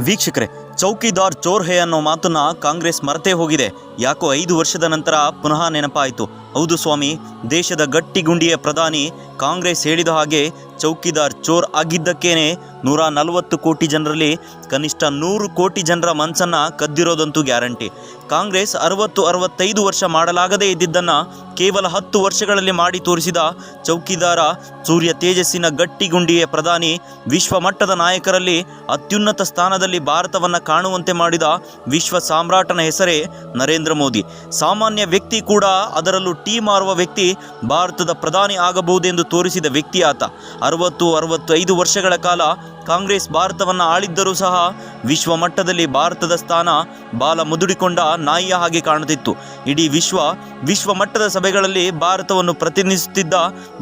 ವೀಕ್ಷಕರೇ, ಚೌಕಿದಾರ್ ಚೋರ್ ಹೇ ಅನ್ನೋ ಮಾತನ್ನ ಕಾಂಗ್ರೆಸ್ ಮರೆತೇ ಹೋಗಿದೆ. ಯಾಕೋ 5 ವರ್ಷದ ನಂತರ ಪುನಃ ನೆನಪಾಯಿತು. ಹೌದು ಸ್ವಾಮಿ, ದೇಶದ ಗಟ್ಟಿಗುಂಡಿಯ ಪ್ರಧಾನಿ ಕಾಂಗ್ರೆಸ್ ಹೇಳಿದ ಹಾಗೆ ಚೌಕಿದಾರ್ ಚೋರ್ ಆಗಿದ್ದಕ್ಕೇನೆ 140 ಕೋಟಿ ಜನರಲ್ಲಿ ಕನಿಷ್ಠ 100 ಕೋಟಿ ಜನರ ಮನಸ್ಸನ್ನು ಕದ್ದಿರೋದಂತೂ ಗ್ಯಾರಂಟಿ. ಕಾಂಗ್ರೆಸ್ 60-65 ವರ್ಷ ಮಾಡಲಾಗದೇ ಇದ್ದಿದ್ದನ್ನು ಕೇವಲ 10 ವರ್ಷಗಳಲ್ಲಿ ಮಾಡಿ ತೋರಿಸಿದ ಚೌಕಿದಾರ ಸೂರ್ಯ ತೇಜಸ್ಸಿನ ಗಟ್ಟಿಗುಂಡಿಯ ಪ್ರಧಾನಿ, ವಿಶ್ವ ಮಟ್ಟದ ನಾಯಕರಲ್ಲಿ ಅತ್ಯುನ್ನತ ಸ್ಥಾನದಲ್ಲಿ ಭಾರತವನ್ನು ಕಾಣುವಂತೆ ಮಾಡಿದ ವಿಶ್ವ ಸಾಮ್ರಾಟನ ಹೆಸರೇ ನರೇಂದ್ರ ಮೋದಿ. ಸಾಮಾನ್ಯ ವ್ಯಕ್ತಿ ಕೂಡ, ಅದರಲ್ಲೂ ಟೀ ಮಾರುವ ವ್ಯಕ್ತಿ ಭಾರತದ ಪ್ರಧಾನಿ ಆಗಬಹುದೆಂದು ತೋರಿಸಿದ ವ್ಯಕ್ತಿ ಆತ. 60-65 ವರ್ಷಗಳ ಕಾಲ ಕಾಂಗ್ರೆಸ್ ಭಾರತವನ್ನು ಆಳಿದ್ದರೂ ಸಹ ವಿಶ್ವ ಮಟ್ಟದಲ್ಲಿ ಭಾರತದ ಸ್ಥಾನ ಬಾಲ ಮುದುಡಿಕೊಂಡ ನಾಯಿಯ ಹಾಗೆ ಕಾಣುತ್ತಿತ್ತು. ಇಡೀ ವಿಶ್ವ ಮಟ್ಟದ ಸಭೆಗಳಲ್ಲಿ ಭಾರತವನ್ನು ಪ್ರತಿನಿಧಿಸುತ್ತಿದ್ದ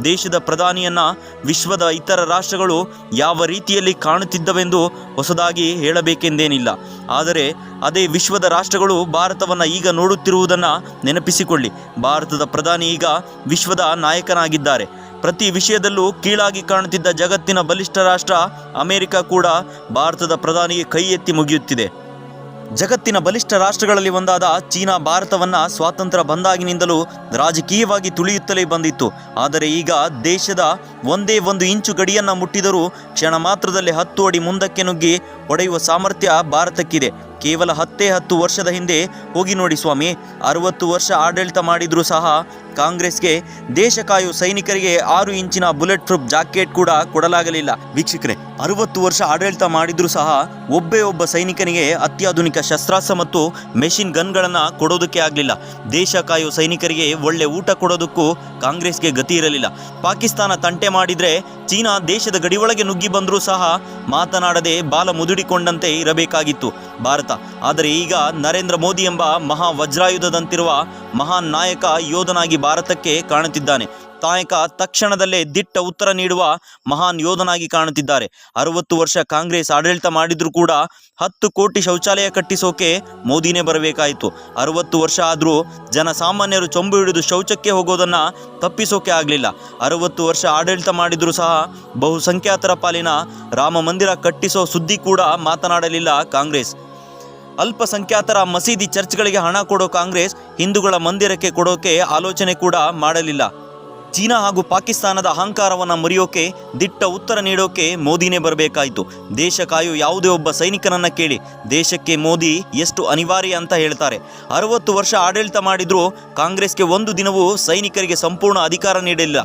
ದೇಶದ ಪ್ರಧಾನಿಯನ್ನು ವಿಶ್ವದ ಇತರ ರಾಷ್ಟ್ರಗಳು ಯಾವ ರೀತಿಯಲ್ಲಿ ಕಾಣುತ್ತಿದ್ದವೆಂದು ಹೊಸದಾಗಿ ಹೇಳಬೇಕೆಂದೇನಿಲ್ಲ. ಆದರೆ ಅದೇ ವಿಶ್ವದ ರಾಷ್ಟ್ರಗಳು ಭಾರತವನ್ನು ಈಗ ನೋಡುತ್ತಿರುವುದನ್ನು ನೆನಪಿಸಿಕೊಳ್ಳಿ. ಭಾರತದ ಪ್ರಧಾನಿ ಈಗ ವಿಶ್ವದ ನಾಯಕನಾಗಿದ್ದಾರೆ. ಪ್ರತಿ ವಿಷಯದಲ್ಲೂ ಕೀಳಾಗಿ ಕಾಣುತ್ತಿದ್ದ ಜಗತ್ತಿನ ಬಲಿಷ್ಠ ರಾಷ್ಟ್ರ ಅಮೆರಿಕ ಕೂಡ ಭಾರತದ ಪ್ರಧಾನಿಗೆ ಕೈ ಎತ್ತಿ ಮುಗಿಯುತ್ತಿದೆ. ಜಗತ್ತಿನ ಬಲಿಷ್ಠ ರಾಷ್ಟ್ರಗಳಲ್ಲಿ ಒಂದಾದ ಚೀನಾ ಭಾರತವನ್ನು ಸ್ವಾತಂತ್ರ್ಯ ಬಂದಾಗಿನಿಂದಲೂ ರಾಜಕೀಯವಾಗಿ ತುಳಿಯುತ್ತಲೇ ಬಂದಿತ್ತು. ಆದರೆ ಈಗ ದೇಶದ ಒಂದೇ 1 ಇಂಚು ಗಡಿಯನ್ನು ಮುಟ್ಟಿದರೂ ಕ್ಷಣ ಮಾತ್ರದಲ್ಲಿ 10 ಅಡಿ ಮುಂದಕ್ಕೆ ನುಗ್ಗಿ ಹೊಡೆಯುವ ಸಾಮರ್ಥ್ಯ ಭಾರತಕ್ಕಿದೆ. ಕೇವಲ 10 ವರ್ಷದ ಹಿಂದೆ ಹೋಗಿ ನೋಡಿ ಸ್ವಾಮಿ, 60 ವರ್ಷ ಆಡಳಿತ ಮಾಡಿದರೂ ಸಹ ಕಾಂಗ್ರೆಸ್ಗೆ ದೇಶ ಕಾಯೋ ಸೈನಿಕರಿಗೆ 6 ಇಂಚಿನ ಬುಲೆಟ್ ಪ್ರೂಫ್ ಜಾಕೆಟ್ ಕೂಡ ಕೊಡಲಾಗಲಿಲ್ಲ. ವೀಕ್ಷಕರೇ, 60 ವರ್ಷ ಆಡಳಿತ ಮಾಡಿದರೂ ಸಹ ಒಬ್ಬ ಸೈನಿಕನಿಗೆ ಅತ್ಯಾಧುನಿಕ ಶಸ್ತ್ರಾಸ್ತ್ರ ಮತ್ತು ಮೆಷಿನ್ ಗನ್ಗಳನ್ನು ಕೊಡೋದಕ್ಕೆ ಆಗಲಿಲ್ಲ. ದೇಶ ಕಾಯೋ ಸೈನಿಕರಿಗೆ ಒಳ್ಳೆ ಊಟ ಕೊಡೋದಕ್ಕೂ ಕಾಂಗ್ರೆಸ್ಗೆ ಗತಿ ಇರಲಿಲ್ಲ. ಪಾಕಿಸ್ತಾನ ತಂಟೆ ಮಾಡಿದರೆ ಚೀನಾ ದೇಶದ ಗಡಿಯೊಳಗೆ ನುಗ್ಗಿ ಬಂದರೂ ಸಹ ಮಾತನಾಡದೆ ಬಾಲ ಮುದುಡಿಕೊಂಡಂತೆ ಇರಬೇಕಾಗಿತ್ತು ಭಾರತ. ಆದರೆ ಈಗ ನರೇಂದ್ರ ಮೋದಿ ಎಂಬ ಮಹಾ ವಜ್ರಾಯುಧದಂತಿರುವ ಮಹಾನ್ ನಾಯಕ ಯೋಧನಾಗಿ ಭಾರತಕ್ಕೆ ಕಾಣುತ್ತಿದ್ದಾನೆ. ನಾಯಕ ತಕ್ಷಣದಲ್ಲೇ ದಿಟ್ಟ ಉತ್ತರ ನೀಡುವ ಮಹಾನ್ ಯೋಧನಾಗಿ ಕಾಣುತ್ತಿದ್ದಾರೆ. 60 ವರ್ಷ ಕಾಂಗ್ರೆಸ್ ಆಡಳಿತ ಮಾಡಿದ್ರೂ ಕೂಡ 10 ಕೋಟಿ ಶೌಚಾಲಯ ಕಟ್ಟಿಸೋಕೆ ಮೋದಿನೇ ಬರಬೇಕಾಯಿತು. 60 ವರ್ಷ ಆದರೂ ಜನಸಾಮಾನ್ಯರು ಚೊಂಬು ಹಿಡಿದು ಶೌಚಕ್ಕೆ ಹೋಗೋದನ್ನು ತಪ್ಪಿಸೋಕೆ ಆಗಲಿಲ್ಲ. 60 ವರ್ಷ ಆಡಳಿತ ಮಾಡಿದರೂ ಸಹ ಬಹುಸಂಖ್ಯಾತರ ಪಾಲಿನ ರಾಮ ಮಂದಿರ ಕಟ್ಟಿಸೋ ಸುದ್ದಿ ಕೂಡ ಮಾತನಾಡಲಿಲ್ಲ ಕಾಂಗ್ರೆಸ್. ಅಲ್ಪಸಂಖ್ಯಾತರ ಮಸೀದಿ ಚರ್ಚ್ಗಳಿಗೆ ಹಣ ಕೊಡೋ ಕಾಂಗ್ರೆಸ್ ಹಿಂದೂಗಳ ಮಂದಿರಕ್ಕೆ ಕೊಡೋಕೆ ಆಲೋಚನೆ ಕೂಡ ಮಾಡಲಿಲ್ಲ. ಚೀನಾ ಹಾಗೂ ಪಾಕಿಸ್ತಾನದ ಅಹಂಕಾರವನ್ನು ಮುರಿಯೋಕೆ ದಿಟ್ಟ ಉತ್ತರ ನೀಡೋಕೆ ಮೋದಿನೇ ಬರಬೇಕಾಯಿತು. ದೇಶ ಕಾಯೋ ಯಾವುದೇ ಒಬ್ಬ ಸೈನಿಕನನ್ನು ಕೇಳಿ, ದೇಶಕ್ಕೆ ಮೋದಿ ಎಷ್ಟು ಅನಿವಾರ್ಯ ಅಂತ ಹೇಳ್ತಾರೆ. 60 ವರ್ಷ ಆಡಳಿತ ಮಾಡಿದರೂ ಕಾಂಗ್ರೆಸ್ಗೆ ಒಂದು ದಿನವೂ ಸೈನಿಕರಿಗೆ ಸಂಪೂರ್ಣ ಅಧಿಕಾರ ನೀಡಲಿಲ್ಲ.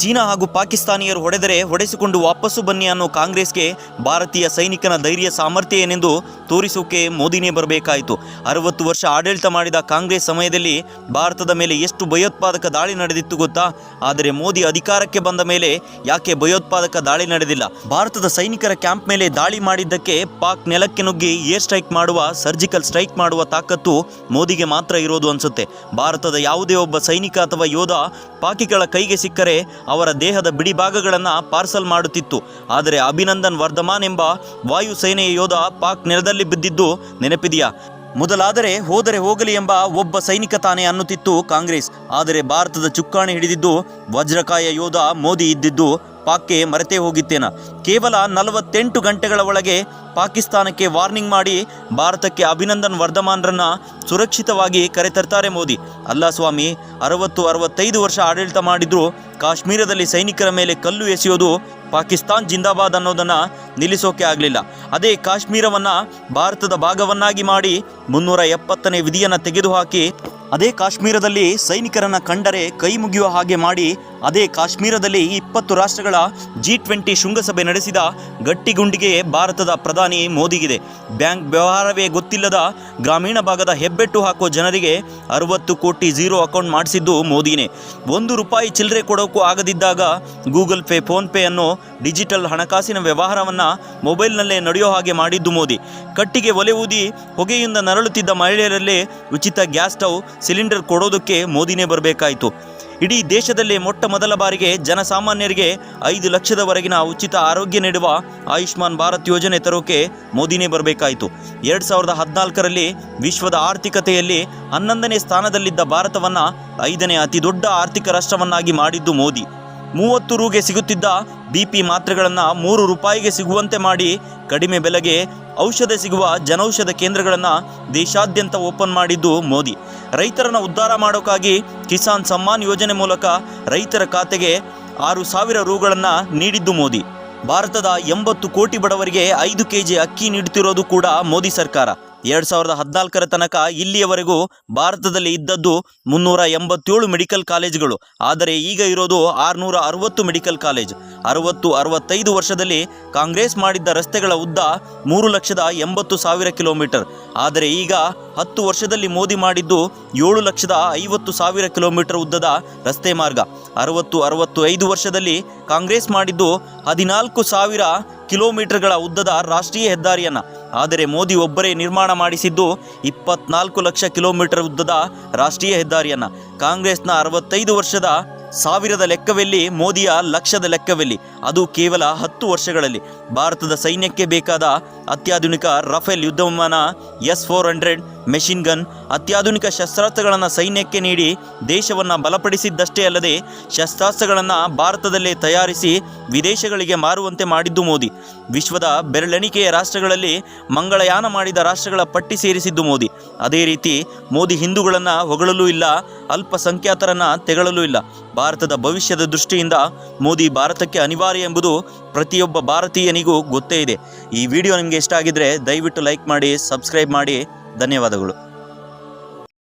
ಚೀನಾ ಹಾಗೂ ಪಾಕಿಸ್ತಾನಿಯರು ಹೊಡೆದರೆ ಹೊಡೆಸಿಕೊಂಡು ವಾಪಸ್ಸು ಬನ್ನಿ ಅನ್ನೋ ಕಾಂಗ್ರೆಸ್ಗೆ ಭಾರತೀಯ ಸೈನಿಕನ ಧೈರ್ಯ ಸಾಮರ್ಥ್ಯ ಏನೆಂದು ತೋರಿಸೋಕೆ ಮೋದಿನೇ ಬರಬೇಕಾಯಿತು. 60 ವರ್ಷ ಆಡಳಿತ ಮಾಡಿದ ಕಾಂಗ್ರೆಸ್ ಸಮಯದಲ್ಲಿ ಭಾರತದ ಮೇಲೆ ಎಷ್ಟು ಭಯೋತ್ಪಾದಕ ದಾಳಿ ನಡೆದಿತ್ತು ಗೊತ್ತಾ? ಆದರೆ ಮೋದಿ ಅಧಿಕಾರಕ್ಕೆ ಬಂದ ಮೇಲೆ ಯಾಕೆ ಭಯೋತ್ಪಾದಕ ದಾಳಿ ನಡೆದಿಲ್ಲ? ಭಾರತದ ಸೈನಿಕರ ಕ್ಯಾಂಪ್ ಮೇಲೆ ದಾಳಿ ಮಾಡಿದ್ದಕ್ಕೆ ಪಾಕ್ ನೆಲಕ್ಕೆ ನುಗ್ಗಿ ಏರ್ ಸ್ಟ್ರೈಕ್ ಮಾಡುವ, ಸರ್ಜಿಕಲ್ ಸ್ಟ್ರೈಕ್ ಮಾಡುವ ತಾಕತ್ತು ಮೋದಿಗೆ ಮಾತ್ರ ಇರೋದು ಅನ್ಸುತ್ತೆ. ಭಾರತದ ಯಾವುದೇ ಒಬ್ಬ ಸೈನಿಕ ಅಥವಾ ಯೋಧ ಪಾಕಿಗಳ ಕೈಗೆ ಸಿಕ್ಕರೆ ಅವರ ದೇಹದ ಬಿಡಿ ಭಾಗಗಳನ್ನು ಪಾರ್ಸಲ್ ಮಾಡುತ್ತಿತ್ತು. ಆದರೆ ಅಭಿನಂದನ್ ವರ್ಧಮಾನ್ ಎಂಬ ವಾಯುಸೇನೆಯ ಯೋಧ ಪಾಕ್ ನೆಲದಲ್ಲಿ ಬಿದ್ದಿದ್ದು ನೆನಪಿದೆಯಾ? ಮೊದಲಾದರೆ ಹೋದರೆ ಹೋಗಲಿ ಎಂಬ ಒಬ್ಬ ಸೈನಿಕ ತಾನೇ ಅನ್ನುತ್ತಿತ್ತು ಕಾಂಗ್ರೆಸ್. ಆದರೆ ಭಾರತದ ಚುಕ್ಕಾಣಿ ಹಿಡಿದಿದ್ದು ವಜ್ರಕಾಯ ಯೋಧ ಮೋದಿ ಇದ್ದಿದ್ದು ಪಾಕ್ಗೆ ಮರೆತೇ ಹೋಗಿತ್ತೇನ? ಕೇವಲ 48 ಗಂಟೆಗಳ ಒಳಗೆ ಪಾಕಿಸ್ತಾನಕ್ಕೆ ವಾರ್ನಿಂಗ್ ಮಾಡಿ ಭಾರತಕ್ಕೆ ಅಭಿನಂದನ್ ವರ್ಧಮಾನ್ರನ್ನ ಸುರಕ್ಷಿತವಾಗಿ ಕರೆತರ್ತಾರೆ ಮೋದಿ. ಅಲ್ಲ ಸ್ವಾಮಿ, 60-65 ವರ್ಷ ಆಡಳಿತ ಮಾಡಿದ್ರು ಕಾಶ್ಮೀರದಲ್ಲಿ ಸೈನಿಕರ ಮೇಲೆ ಕಲ್ಲು ಎಸೆಯೋದು ಪಾಕಿಸ್ತಾನ್ ಜಿಂದಾಬಾದ್ ಅನ್ನೋದನ್ನು ನಿಲ್ಲಿಸೋಕೆ ಆಗಲಿಲ್ಲ. ಅದೇ ಕಾಶ್ಮೀರವನ್ನು ಭಾರತದ ಭಾಗವನ್ನಾಗಿ ಮಾಡಿ 370ನೇ ವಿಧಿಯನ್ನು ತೆಗೆದುಹಾಕಿ, ಅದೇ ಕಾಶ್ಮೀರದಲ್ಲಿ ಸೈನಿಕರನ್ನು ಕಂಡರೆ ಕೈ ಮುಗಿಯುವ ಹಾಗೆ ಮಾಡಿ, ಅದೇ ಕಾಶ್ಮೀರದಲ್ಲಿ 20 ರಾಷ್ಟ್ರಗಳ G20 ಶೃಂಗಸಭೆ ನಡೆಸಿದ ಗಟ್ಟಿಗುಂಡಿಗೆ ಭಾರತದ ಪ್ರಧಾನಿ ಮೋದಿಗಿದೆ. ಬ್ಯಾಂಕ್ ವ್ಯವಹಾರವೇ ಗೊತ್ತಿಲ್ಲದ ಗ್ರಾಮೀಣ ಭಾಗದ ಹೆಬ್ಬೆಟ್ಟು ಹಾಕೋ ಜನರಿಗೆ 60 ಕೋಟಿ ಝೀರೋ ಅಕೌಂಟ್ ಮಾಡಿಸಿದ್ದು ಮೋದಿನೇ. ₹1 ಚಿಲ್ಲರೆ ಕೊಡೋಕ್ಕೂ ಆಗದಿದ್ದಾಗ ಗೂಗಲ್ ಪೇ, ಫೋನ್ಪೇ ಅನ್ನೋ ಡಿಜಿಟಲ್ ಹಣಕಾಸಿನ ವ್ಯವಹಾರವನ್ನು ಮೊಬೈಲ್ನಲ್ಲೇ ನಡೆಯೋ ಹಾಗೆ ಮಾಡಿದ್ದು ಮೋದಿ. ಕಟ್ಟಿಗೆ ಒಲೆ ಊದಿ ಹೊಗೆಯಿಂದ ನರಳುತ್ತಿದ್ದ ಮಹಿಳೆಯರಲ್ಲೇ ಉಚಿತ ಗ್ಯಾಸ್ ಸ್ಟವ್ ಸಿಲಿಂಡರ್ ಕೊಡೋದಕ್ಕೆ ಮೋದಿನೇ ಬರಬೇಕಾಯಿತು. ಇಡೀ ದೇಶದಲ್ಲೇ ಮೊಟ್ಟ ಮೊದಲ ಬಾರಿಗೆ ಜನಸಾಮಾನ್ಯರಿಗೆ 5 ಲಕ್ಷದವರೆಗಿನ ಉಚಿತ ಆರೋಗ್ಯ ನೀಡುವ ಆಯುಷ್ಮಾನ್ ಭಾರತ್ ಯೋಜನೆ ತರೋಕೆ ಮೋದಿನೇ ಬರಬೇಕಾಯಿತು. 2014ರಲ್ಲಿ ವಿಶ್ವದ ಆರ್ಥಿಕತೆಯಲ್ಲಿ 11ನೇ ಸ್ಥಾನದಲ್ಲಿದ್ದ ಭಾರತವನ್ನು 5ನೇ ಅತಿ ದೊಡ್ಡ ಆರ್ಥಿಕ ರಾಷ್ಟ್ರವನ್ನಾಗಿ ಮಾಡಿದ್ದು ಮೋದಿ. 30 ರೂಗೆ ಸಿಗುತ್ತಿದ್ದ BP ಮಾತ್ರೆಗಳನ್ನು 3 ರೂಪಾಯಿಗೆ ಸಿಗುವಂತೆ ಮಾಡಿ ಕಡಿಮೆ ಬೆಲೆಗೆ ಔಷಧ ಸಿಗುವ ಜನೌಷಧ ಕೇಂದ್ರಗಳನ್ನು ದೇಶಾದ್ಯಂತ ಓಪನ್ ಮಾಡಿದ್ದು ಮೋದಿ. ರೈತರನ್ನು ಉದ್ಧಾರ ಮಾಡೋಕ್ಕಾಗಿ ಕಿಸಾನ್ ಸಮ್ಮಾನ್ ಯೋಜನೆ ಮೂಲಕ ರೈತರ ಖಾತೆಗೆ 6,000 ರೂಗಳನ್ನು ನೀಡಿದ್ದು ಮೋದಿ. ಭಾರತದ 80 ಕೋಟಿ ಬಡವರಿಗೆ 5 kg ಅಕ್ಕಿ ನೀಡುತ್ತಿರೋದು ಕೂಡ ಮೋದಿ ಸರ್ಕಾರ. 2014 ತನಕ ಇಲ್ಲಿಯವರೆಗೂ ಭಾರತದಲ್ಲಿ ಇದ್ದದ್ದು 387 ಮೆಡಿಕಲ್ ಕಾಲೇಜುಗಳು. ಆದರೆ ಈಗ ಇರೋದು 660 ಮೆಡಿಕಲ್ ಕಾಲೇಜ್. 65 ವರ್ಷದಲ್ಲಿ ಕಾಂಗ್ರೆಸ್ ಮಾಡಿದ್ದ ರಸ್ತೆಗಳ ಉದ್ದ 3,80,000 ಕಿಲೋಮೀಟರ್. ಆದರೆ ಈಗ 10 ವರ್ಷದಲ್ಲಿ ಮೋದಿ ಮಾಡಿದ್ದು 7,50,000 ಕಿಲೋಮೀಟರ್ ಉದ್ದದ ರಸ್ತೆ ಮಾರ್ಗ. 65 ವರ್ಷದಲ್ಲಿ ಕಾಂಗ್ರೆಸ್ ಮಾಡಿದ್ದು 14,000 ಕಿಲೋಮೀಟರ್ಗಳ ಉದ್ದದ ರಾಷ್ಟ್ರೀಯ ಹೆದ್ದಾರಿಯನ್ನು. ಆದರೆ ಮೋದಿ ಒಬ್ಬರೇ ನಿರ್ಮಾಣ ಮಾಡಿಸಿದ್ದು 24 ಲಕ್ಷ ಕಿಲೋಮೀಟರ್ ಉದ್ದದ ರಾಷ್ಟ್ರೀಯ ಹೆದ್ದಾರಿಯನ್ನು. ಕಾಂಗ್ರೆಸ್ನ 65 ವರ್ಷದ ಸಾವಿರದ ಲೆಕ್ಕವೆಲ್ಲಿ, ಮೋದಿಯ ಲಕ್ಷದ ಲೆಕ್ಕವೆಲ್ಲಿ? ಅದು ಕೇವಲ 10 ವರ್ಷಗಳಲ್ಲಿ. ಭಾರತದ ಸೈನ್ಯಕ್ಕೆ ಬೇಕಾದ ಅತ್ಯಾಧುನಿಕ ರಫೇಲ್ ಯುದ್ಧ ವಿಮಾನ, S-400 ಮೆಷಿನ್ ಗನ್, ಅತ್ಯಾಧುನಿಕ ಶಸ್ತ್ರಾಸ್ತ್ರಗಳನ್ನು ಸೈನ್ಯಕ್ಕೆ ನೀಡಿ ದೇಶವನ್ನು ಬಲಪಡಿಸಿದ್ದಷ್ಟೇ ಅಲ್ಲದೆ ಶಸ್ತ್ರಾಸ್ತ್ರಗಳನ್ನು ಭಾರತದಲ್ಲೇ ತಯಾರಿಸಿ ವಿದೇಶಗಳಿಗೆ ಮಾರುವಂತೆ ಮಾಡಿದ್ದು ಮೋದಿ. ವಿಶ್ವದ ಬೆರಳೆಣಿಕೆಯ ರಾಷ್ಟ್ರಗಳಲ್ಲಿ ಮಂಗಳಯಾನ ಮಾಡಿದ ರಾಷ್ಟ್ರಗಳ ಪಟ್ಟಿ ಸೇರಿಸಿದ್ದು ಮೋದಿ. ಅದೇ ರೀತಿ ಮೋದಿ ಹಿಂದೂಗಳನ್ನು ಹೊಗಳಲೂ ಇಲ್ಲ, ಅಲ್ಪಸಂಖ್ಯಾತರನ್ನು ತೆಗಳಲೂ ಇಲ್ಲ. ಭಾರತದ ಭವಿಷ್ಯದ ದೃಷ್ಟಿಯಿಂದ ಮೋದಿ ಭಾರತಕ್ಕೆ ಅನಿವಾರ್ಯ ಎಂಬುದು ಪ್ರತಿಯೊಬ್ಬ ಭಾರತೀಯನಿಗೂ ಗೊತ್ತೇ ಇದೆ. ಈ ವಿಡಿಯೋ ನಿಮಗೆ ಇಷ್ಟ ಆಗಿದ್ರೆ ದಯವಿಟ್ಟು ಲೈಕ್ ಮಾಡಿ, ಸಬ್ಸ್ಕ್ರೈಬ್ ಮಾಡಿ. ಧನ್ಯವಾದಗಳು.